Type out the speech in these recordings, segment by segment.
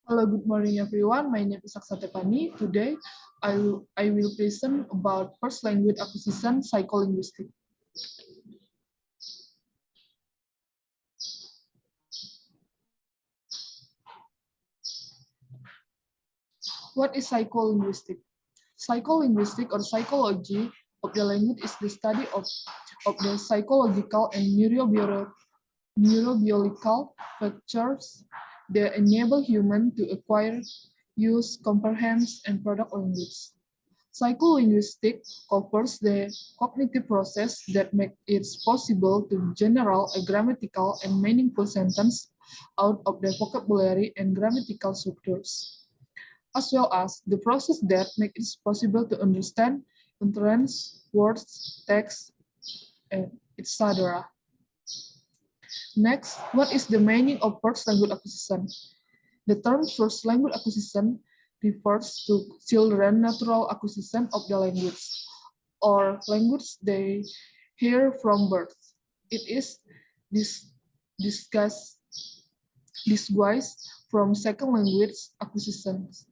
Hello, good morning, everyone. My name is Aksa Tepany. Today, I will present about first language acquisition psycholinguistics. What is psycholinguistic? Psycholinguistic or psychology of the language is the study of the psychological and neurobiological factors that enable humans to acquire, use, comprehend, and produce language. Psycholinguistics covers the cognitive process that make it possible to generate a grammatical and meaningful sentence out of the vocabulary and grammatical structures, as well as the process that make it possible to understand, utterance, words, text, and etc. Next, what is the meaning of first language acquisition? The term first language acquisition refers to children's natural acquisition of the language or language they hear from birth. It is this discussed disguised from second language acquisitions,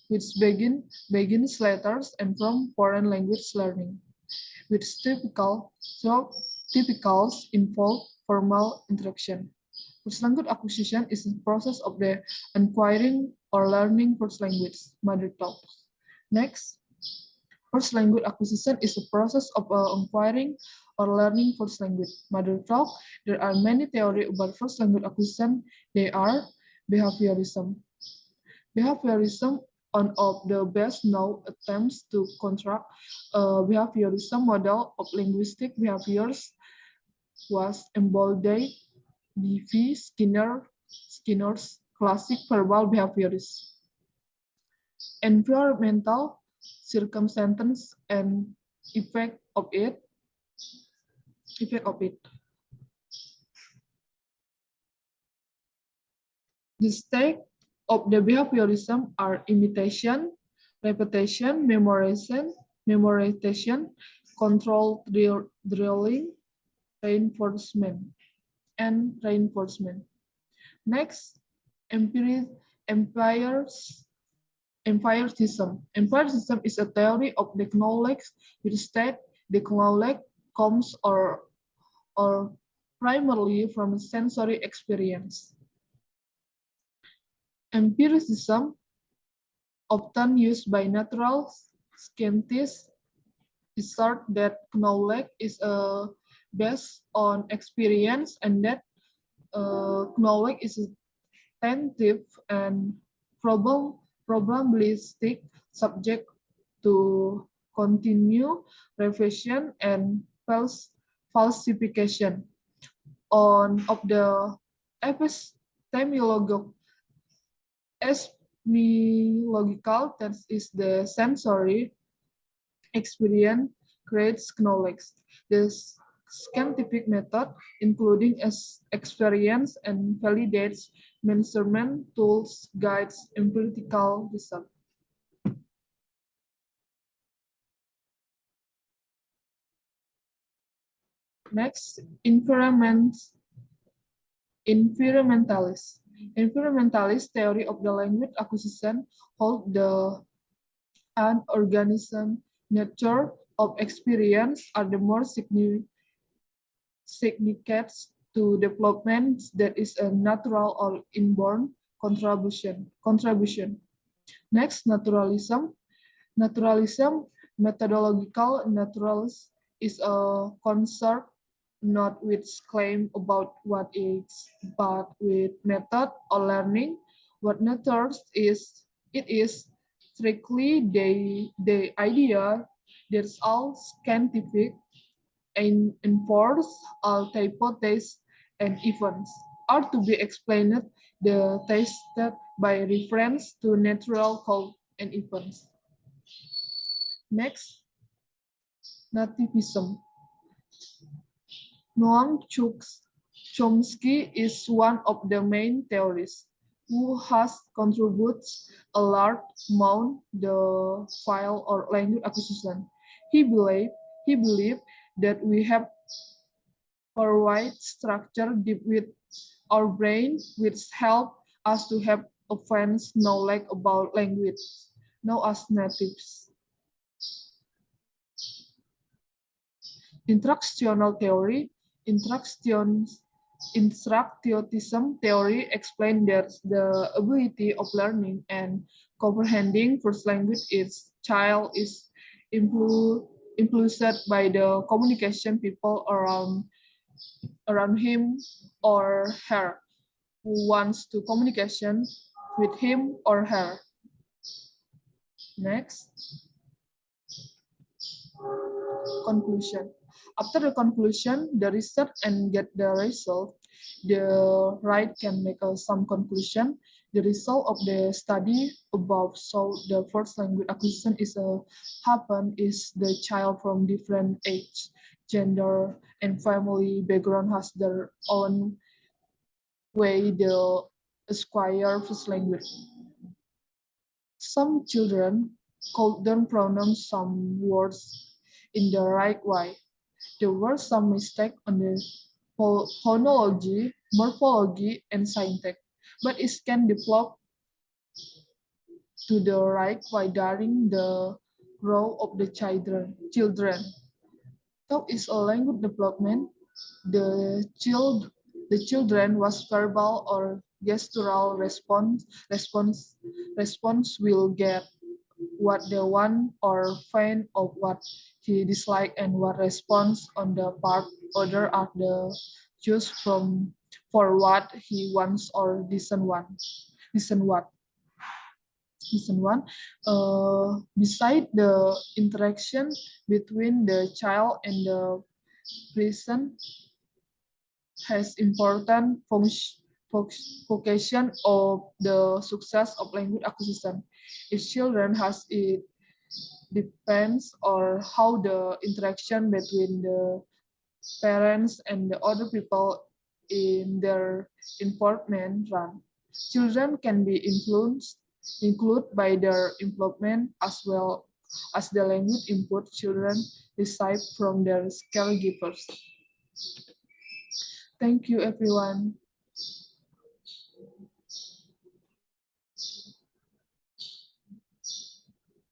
which begins later and from foreign language learning, which typicals involve formal interaction. First language acquisition is the process of the acquiring or learning first language, mother tongue. Next, first language acquisition is the process of acquiring or learning first language, mother tongue. There are many theories about first language acquisition. They are behaviorism. Behaviorism, one of the best known attempts to construct a behaviorism model of linguistic behaviors, was embodied B.V. Skinner's classic verbal behaviorism. Environmental circumstances and effect of it. Effect of it. The state of the behaviorism are imitation, repetition, memorization, control drilling, reinforcement, and reinforcement. Next, empires Empiricism. Empiricism is a theory of the knowledge which state the knowledge comes or primarily from sensory experience. Empiricism, often used by natural scientists, assert that knowledge is based on experience and that knowledge is attentive and probabilistic, subject to continue revision and falsification. On of the epistemological that is the sensory experience creates knowledge. This scientific method, including experience and validates measurement tools, guides empirical research. Next, environmentalist. Environmentalist theory of the language acquisition hold the an organism nature of experience are the more significant to development that is a natural or inborn contribution. Next, naturalism. Naturalism, methodological naturalism, is a concept not with claim about what is, but with method or learning. What matters is it is strictly the idea that all scientific and enforce all hypotheses and events are to be explained the tested by reference to natural cause and events. Next, nativism. Noam Chomsky is one of the main theorists who has contributed a large amount the file or language acquisition. He believed he believed that we have a right structure deep with our brain which help us to have advanced knowledge about language, known as natives. Instructional theory, instructionism theory explains that the ability of learning and comprehending first language is child is influenced by the communication people around him or her who wants to communication with him or her. Next, conclusion. After the conclusion, the research and get the result, the right can make some conclusion. The result of the study above so the first language acquisition is happen is the child from different age, gender, and family background has their own way they acquire first language. Some children don't pronounce some words in the right way. There were some mistakes on the phonology, morphology, and syntax, but it can develop to the right way during the growth of the children. Talk is a language development. The children was verbal or gestural response will get what they want or faint of what he dislike and what response on the part other are the choose from for what he wants or listen what listen one beside the interaction between the child and the person has important vocation of the success of language acquisition. If children has it depends on how the interaction between the parents and the other people in their environment run. Children can be included by their development as well as the language input children receive from their caregivers. Thank you, everyone.